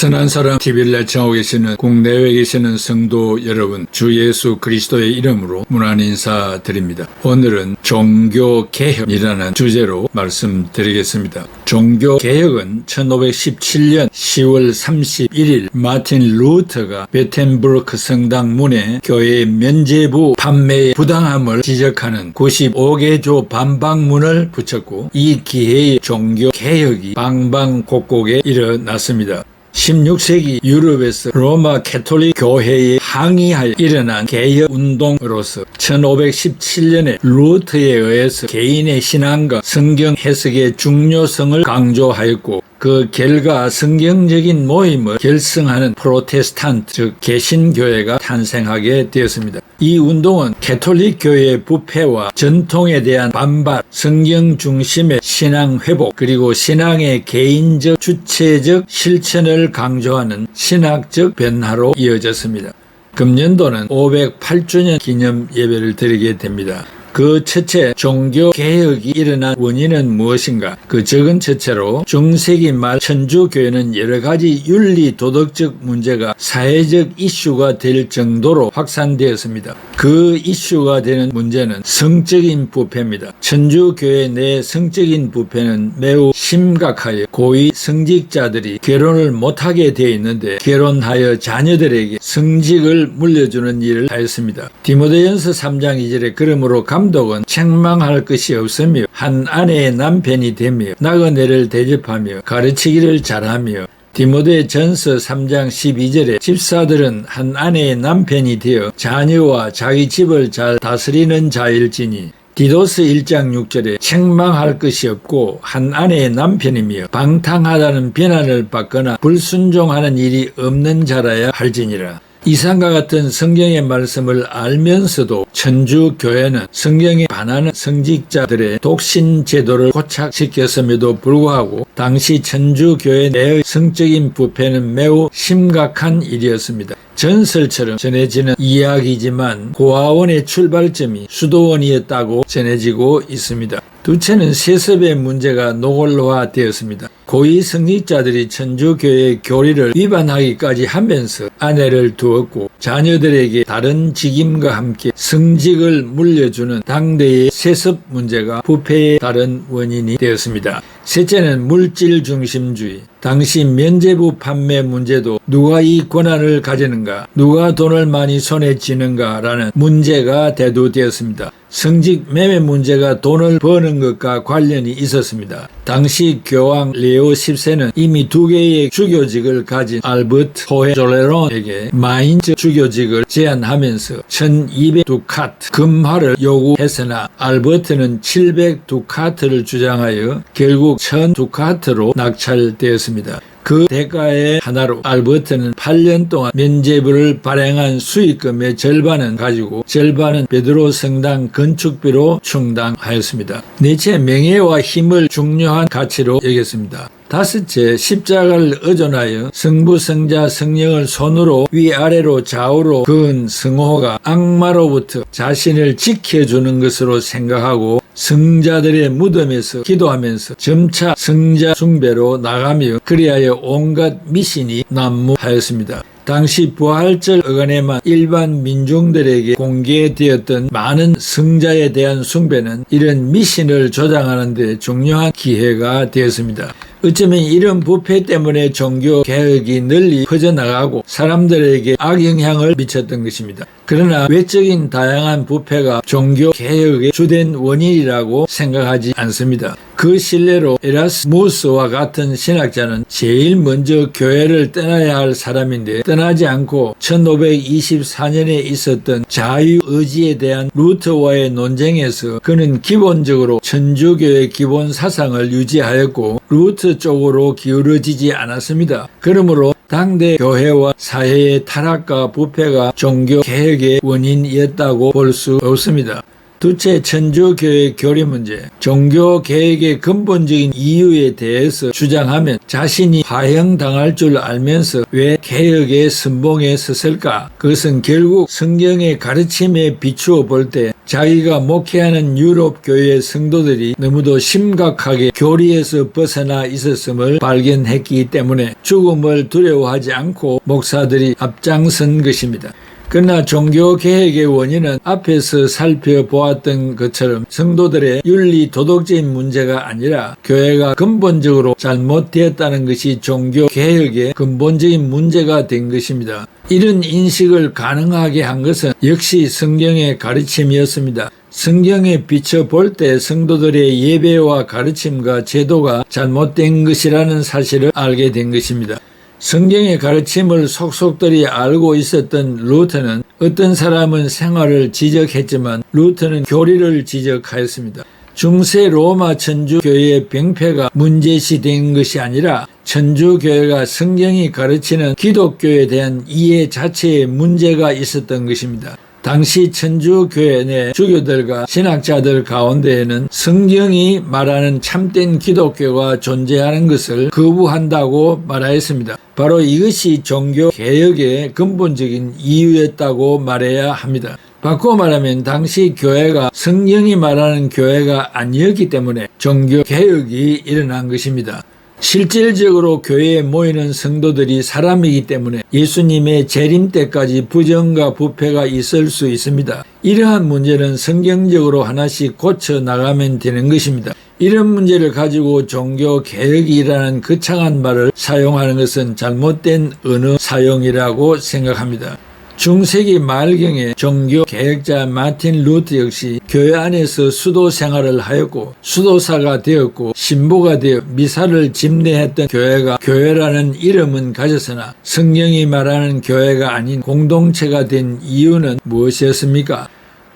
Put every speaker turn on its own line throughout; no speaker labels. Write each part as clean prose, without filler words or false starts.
선한 사람 TV를 애청하고 계시는 국내외에 계시는 성도 여러분, 주 예수 그리스도의 이름으로 문안 인사드립니다. 오늘은 종교개혁이라는 주제로 말씀드리겠습니다. 종교개혁은 1517년 10월 31일 마틴 루터가 베텐부르크 성당 문에 교회 면죄부 판매의 부당함을 지적하는 95개조 반박문을 붙였고, 이 기회에 종교개혁이 방방곡곡에 일어났습니다. 16세기 유럽에서 로마 캐톨릭 교회에 항의하여 일어난 개혁운동으로서 1517년에 루터에 의해서 개인의 신앙과 성경 해석의 중요성을 강조하였고, 그 결과 성경적인 모임을 결성하는 프로테스탄트, 즉 개신교회가 탄생하게 되었습니다. 이 운동은 캐톨릭 교회의 부패와 전통에 대한 반발, 성경 중심의 신앙 회복, 그리고 신앙의 개인적 주체적 실천을 강조하는 신학적 변화로 이어졌습니다. 금년도는 508주년 기념 예배를 드리게 됩니다. 그 첫째, 종교개혁이 일어난 원인은 무엇인가? 그 적은 첫째로 중세기 말 천주교회는 여러가지 윤리 도덕적 문제가 사회적 이슈가 될 정도로 확산되었습니다. 그 이슈가 되는 문제는 성적인 부패입니다. 천주교회 내 성적인 부패는 매우 심각하여 고위 성직자들이 결혼을 못하게 되어 있는데, 결혼하여 자녀들에게 성직을 물려주는 일을 하였습니다. 디모데전서 3장 2절에 그러므로 감독은 책망할 것이 없으며 한 아내의 남편이 되며 나그네를 대접하며 가르치기를 잘하며, 디모데전서 3장 12절에 집사들은 한 아내의 남편이 되어 자녀와 자기 집을 잘 다스리는 자일지니, 디도스 1장 6절에 책망할 것이 없고 한 아내의 남편이며 방탕하다는 비난을 받거나 불순종하는 일이 없는 자라야 할지니라. 이상과 같은 성경의 말씀을 알면서도 천주교회는 성경에 반하는 성직자들의 독신 제도를 고착시켰음에도 불구하고 당시 천주교회 내의 성적인 부패는 매우 심각한 일이었습니다. 전설처럼 전해지는 이야기지만 고아원의 출발점이 수도원이었다고 전해지고 있습니다. 둘째는 세습의 문제가 노골화되었습니다. 고위 성직자들이 천주교회의 교리를 위반하기까지 하면서 아내를 두었고, 자녀들에게 다른 직임과 함께 성직을 물려주는 당대의 세습 문제가 부패의 다른 원인이 되었습니다. 셋째는 물질 중심주의. 당시 면죄부 판매 문제도 누가 이 권한을 가지는가, 누가 돈을 많이 손에 쥐는가라는 문제가 대두되었습니다. 성직 매매 문제가 돈을 버는 것과 관련이 있었습니다. 당시 교황 레오 10세는 이미 2개의 주교직을 가진 알버트 호헨졸레론에게 마인츠 주교직을 제안하면서 1200두카트 금화를 요구했으나 알버트는 700두카트를 주장하여 결국 1000두카트로 낙찰되었습니다. 그 대가의 하나로 알버트는 8년 동안 면죄부를 발행한 수익금의 절반은 가지고 절반은 베드로 성당 건축비로 충당하였습니다. 넷째, 명예와 힘을 중요한 가치로 여겼습니다. 다섯째, 십자가를 의존하여 성부, 성자, 성령을 손으로 위아래로 좌우로 그은 성호가 악마로부터 자신을 지켜주는 것으로 생각하고 성자들의 무덤에서 기도하면서 점차 성자 숭배로 나가며 그리하여 온갖 미신이 난무하였습니다. 당시 부활절 어간에만 일반 민중들에게 공개되었던 많은 성자에 대한 숭배는 이런 미신을 조장하는 데 중요한 기회가 되었습니다. 어쩌면 이런 부패 때문에 종교 개혁이 널리 퍼져나가고 사람들에게 악영향을 미쳤던 것입니다. 그러나 외적인 다양한 부패가 종교 개혁의 주된 원인이라고 생각하지 않습니다. 그 신뢰로 에라스무스와 같은 신학자는 제일 먼저 교회를 떠나야 할 사람인데 떠나지 않고 1524년에 있었던 자유의지에 대한 루터와의 논쟁에서 그는 기본적으로 천주교의 기본 사상을 유지하였고 루터 쪽으로 기울어지지 않았습니다. 그러므로 당대 교회와 사회의 타락과 부패가 종교 개혁의 원인이었다고 볼 수 없습니다. 둘째, 천주교의 교리 문제. 종교 개혁의 근본적인 이유에 대해서 주장하면 자신이 파형당할 줄 알면서 왜 개혁의 선봉에 섰을까? 그것은 결국 성경의 가르침에 비추어 볼 때 자기가 목회하는 유럽 교회의 성도들이 너무도 심각하게 교리에서 벗어나 있었음을 발견했기 때문에 죽음을 두려워하지 않고 목사들이 앞장선 것입니다. 그러나 종교개혁의 원인은 앞에서 살펴보았던 것처럼 성도들의 윤리 도덕적인 문제가 아니라 교회가 근본적으로 잘못되었다는 것이 종교개혁의 근본적인 문제가 된 것입니다. 이런 인식을 가능하게 한 것은 역시 성경의 가르침이었습니다. 성경에 비춰볼 때 성도들의 예배와 가르침과 제도가 잘못된 것이라는 사실을 알게 된 것입니다. 성경의 가르침을 속속들이 알고 있었던 루터는 어떤 사람은 생활을 지적했지만 루터는 교리를 지적하였습니다. 중세 로마 천주교회의 병폐가 문제시된 것이 아니라 천주교회가 성경이 가르치는 기독교에 대한 이해 자체에 문제가 있었던 것입니다. 당시 천주교회 내 주교들과 신학자들 가운데에는 성경이 말하는 참된 기독교가 존재하는 것을 거부한다고 말하였습니다. 바로 이것이 종교개혁의 근본적인 이유였다고 말해야 합니다. 바꿔 말하면 당시 교회가 성경이 말하는 교회가 아니었기 때문에 종교개혁이 일어난 것입니다. 실질적으로 교회에 모이는 성도들이 사람이기 때문에 예수님의 재림 때까지 부정과 부패가 있을 수 있습니다. 이러한 문제는 성경적으로 하나씩 고쳐 나가면 되는 것입니다. 이런 문제를 가지고 종교개혁이라는 거창한 말을 사용하는 것은 잘못된 언어 사용이라고 생각합니다. 중세기 말경에 종교개혁자 마틴 루터 역시 교회 안에서 수도 생활을 하였고 수도사가 되었고 신부가 되어 미사를 집례했던 교회가 교회라는 이름은 가졌으나 성경이 말하는 교회가 아닌 공동체가 된 이유는 무엇이었습니까?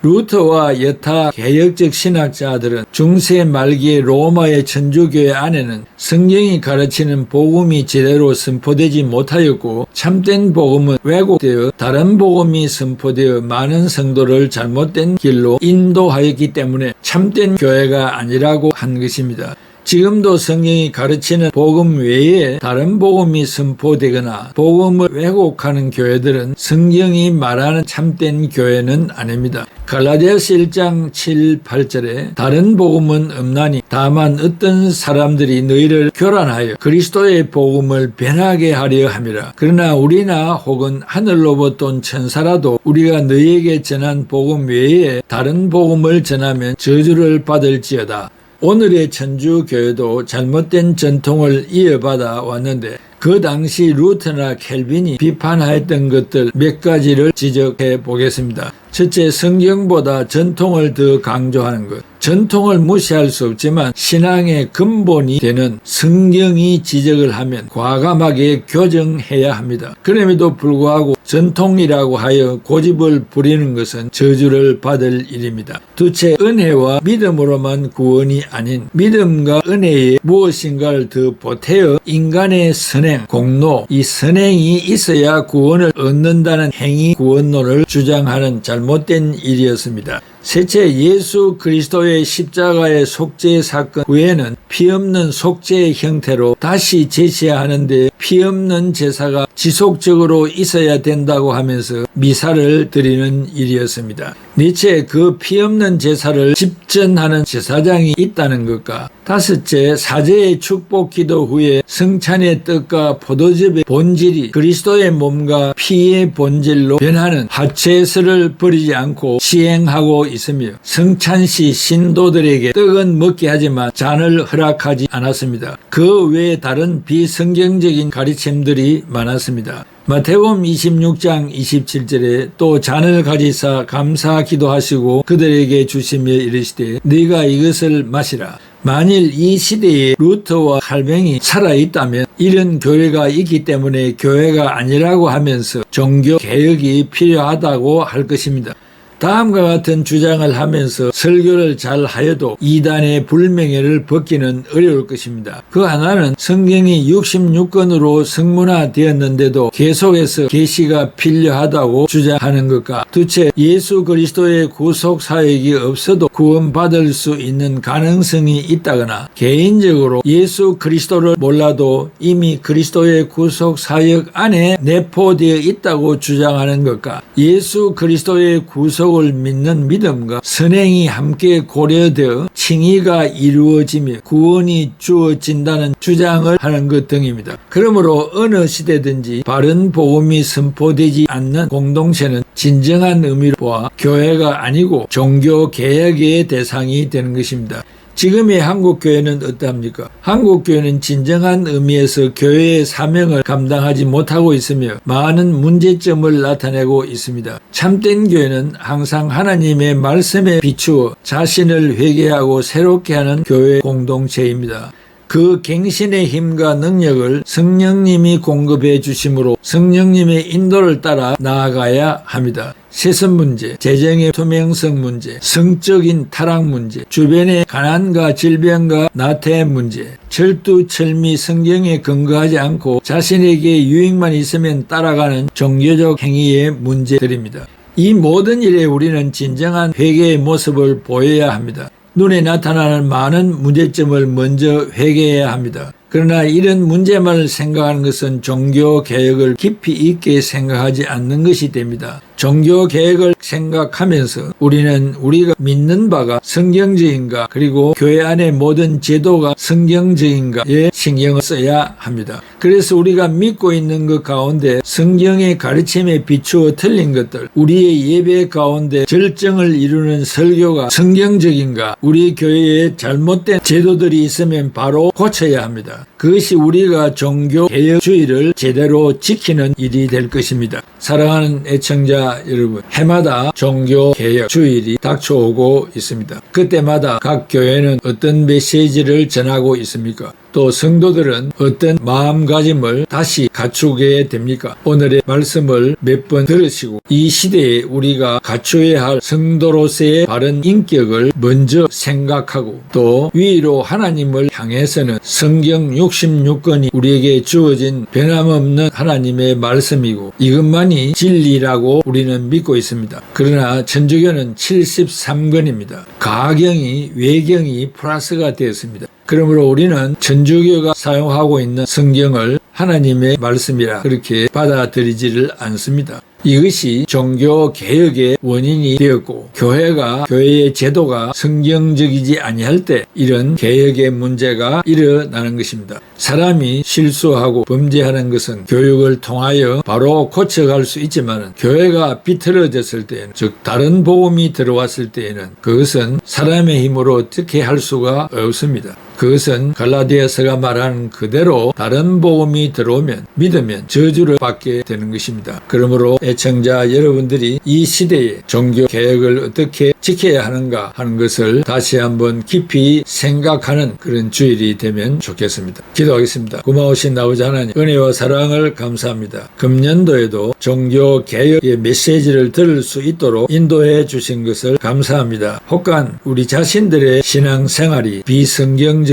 루터와 여타 개혁적 신학자들은 중세 말기의 로마의 천주교회 안에는 성경이 가르치는 복음이 제대로 선포되지 못하였고 참된 복음은 왜곡되어 다른 복음이 선포되어 많은 성도를 잘못된 길로 인도하였기 때문에 참된 교회가 아니라고 한 것입니다. 지금도 성경이 가르치는 복음 외에 다른 복음이 선포되거나 복음을 왜곡하는 교회들은 성경이 말하는 참된 교회는 아닙니다. 갈라디아서 1장 7, 8절에 다른 복음은 없나니 다만 어떤 사람들이 너희를 교란하여 그리스도의 복음을 변하게 하려 함이라. 그러나 우리나 혹은 하늘로부터 온 천사라도 우리가 너희에게 전한 복음 외에 다른 복음을 전하면 저주를 받을지어다. 오늘의 천주교회도 잘못된 전통을 이어받아 왔는데 그 당시 루터나 켈빈이 비판하였던 것들 몇 가지를 지적해 보겠습니다. 첫째, 성경보다 전통을 더 강조하는 것. 전통을 무시할 수 없지만 신앙의 근본이 되는 성경이 지적을 하면 과감하게 교정해야 합니다. 그럼에도 불구하고 전통이라고 하여 고집을 부리는 것은 저주를 받을 일입니다. 둘째, 은혜와 믿음으로만 구원이 아닌 믿음과 은혜에 무엇인가를 더 보태어 인간의 선행, 공로, 이 선행이 있어야 구원을 얻는다는 행위 구원론을 주장하는 잘못된 일이었습니다. 셋째, 예수 그리스도의 십자가의 속죄 사건 후에는 피 없는 속죄의 형태로 다시 제시하는데 피 없는 제사가 지속적으로 있어야 된다고 하면서 미사를 드리는 일이었습니다. 넷째, 그 피 없는 제사를 집전하는 제사장이 있다는 것과 다섯째, 사제의 축복 기도 후에 성찬의 떡과 포도즙의 본질이 그리스도의 몸과 피의 본질로 변하는 하체설을 버리지 않고 시행하고 있으며 성찬 시 신도들에게 떡은 먹게 하지만 잔을 허락하지 않았습니다. 그 외에 다른 비성경적인 가르침들이 많았습니다. 마태복음 26장 27절에 또 잔을 가지사 감사 기도하시고 그들에게 주시며 이르시되 네가 이것을 마시라. 만일 이 시대에 루터와 칼뱅이 살아있다면 이런 교회가 있기 때문에 교회가 아니라고 하면서 종교 개혁이 필요하다고 할 것입니다. 다음과 같은 주장을 하면서 설교를 잘 하여도 이단의 불명예를 벗기는 어려울 것입니다. 그 하나는 성경이 66권으로 성문화되었는데도 계속해서 계시가 필요하다고 주장하는 것과 둘째, 예수 그리스도의 구속 사역이 없어도 구원받을 수 있는 가능성이 있다거나 개인적으로 예수 그리스도를 몰라도 이미 그리스도의 구속 사역 안에 내포되어 있다고 주장하는 것과 예수 그리스도의 구속 약속을 믿는 믿음과 선행이 함께 고려되어 칭의가 이루어지며 구원이 주어진다는 주장을 하는 것 등입니다. 그러므로 어느 시대든지 바른 복음이 선포되지 않는 공동체는 진정한 의미로 보아 교회가 아니고 종교 개혁의 대상이 되는 것입니다. 지금의 한국교회는 어떠합니까? 한국교회는 진정한 의미에서 교회의 사명을 감당하지 못하고 있으며 많은 문제점을 나타내고 있습니다. 참된 교회는 항상 하나님의 말씀에 비추어 자신을 회개하고 새롭게 하는 교회 공동체입니다. 그 갱신의 힘과 능력을 성령님이 공급해 주심으로 성령님의 인도를 따라 나아가야 합니다. 세습 문제, 재정의 투명성 문제, 성적인 타락 문제, 주변의 가난과 질병과 나태 문제, 철두철미 성경에 근거하지 않고 자신에게 유익만 있으면 따라가는 종교적 행위의 문제들입니다. 이 모든 일에 우리는 진정한 회개의 모습을 보여야 합니다. 눈에 나타나는 많은 문제점을 먼저 회개해야 합니다. 그러나 이런 문제만을 생각하는 것은 종교 개혁을 깊이 있게 생각하지 않는 것이 됩니다. 종교 개혁을 생각하면서 우리는 우리가 믿는 바가 성경적인가 그리고 교회 안의 모든 제도가 성경적인가에 신경을 써야 합니다. 그래서 우리가 믿고 있는 것 가운데 성경의 가르침에 비추어 틀린 것들, 우리의 예배 가운데 절정을 이루는 설교가 성경적인가, 우리 교회에 잘못된 제도들이 있으면 바로 고쳐야 합니다. 그것이 우리가 종교 개혁주의를 제대로 지키는 일이 될 것입니다. 사랑하는 애청자 여러분, 해마다 종교 개혁 주일이 닥쳐오고 있습니다. 그때마다 각 교회는 어떤 메시지를 전하고 있습니까? 또 성도들은 어떤 마음가짐을 다시 갖추게 됩니까? 오늘의 말씀을 몇 번 들으시고 이 시대에 우리가 갖추어야 할 성도로서의 바른 인격을 먼저 생각하고 또 위로 하나님을 향해서는 성경 66권이 우리에게 주어진 변함없는 하나님의 말씀이고 이것만이 진리라고 우리는 믿고 있습니다. 그러나 천주교는 73권입니다. 가경이 외경이 플러스가 되었습니다. 그러므로 우리는 천주교가 사용하고 있는 성경을 하나님의 말씀이라 그렇게 받아들이지를 않습니다. 이것이 종교 개혁의 원인이 되었고 교회의 제도가 성경적이지 아니할 때 이런 개혁의 문제가 일어나는 것입니다. 사람이 실수하고 범죄하는 것은 교육을 통하여 바로 고쳐갈 수 있지만 교회가 비틀어졌을 때에는 즉 다른 복음이 들어왔을 때에는 그것은 사람의 힘으로 어떻게 할 수가 없습니다. 그것은 갈라디아서가 말하는 그대로 다른 복음이 들어오면 믿으면 저주를 받게 되는 것입니다. 그러므로 애청자 여러분들이 이 시대에 종교 개혁을 어떻게 지켜야 하는가 하는 것을 다시 한번 깊이 생각하는 그런 주일이 되면 좋겠습니다. 기도하겠습니다. 고마우신 아버지 하나님, 은혜와 사랑을 감사합니다. 금년도에도 종교 개혁의 메시지를 들을 수 있도록 인도해 주신 것을 감사합니다. 혹간 우리 자신들의 신앙생활이 비성경적인지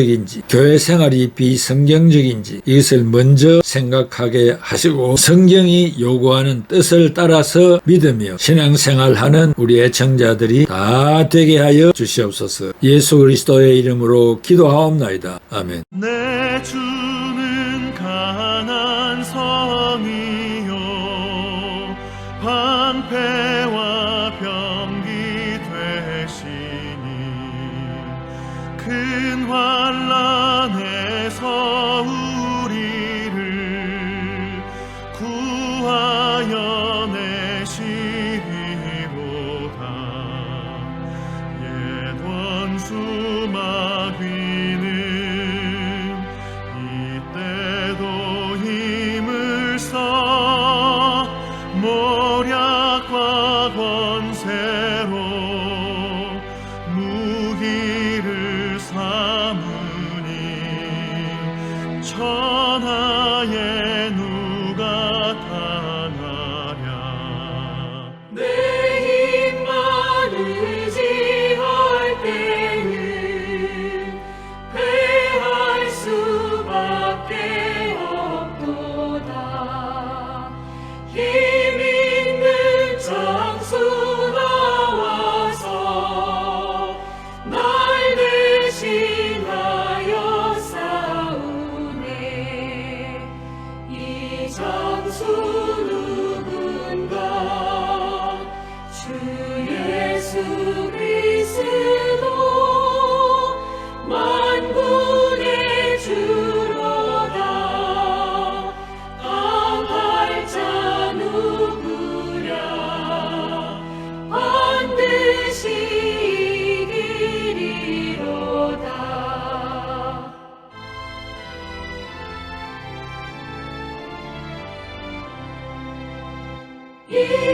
교회 생활이 비성경적인지 이것을 먼저 생각하게 하시고 성경이 요구하는 뜻을 따라서 믿으며 신앙생활하는 우리 애청자들이 다 되게 하여 주시옵소서. 예수 그리스도의 이름으로 기도하옵나이다. 아멘.
내 주는 강한 성이요 방패와 병기 되시니 큰 환난에서 우리를 구하여 내시리로다. 옛 원수 마귀는 이때도 힘을 써 모략과 권세로 무기를 삼으니 천하에 누가 당하랴.
내 힘만 의지할 때는 패할 수밖에 없도다. 힘 있는 장수 나와서 날 대신하 이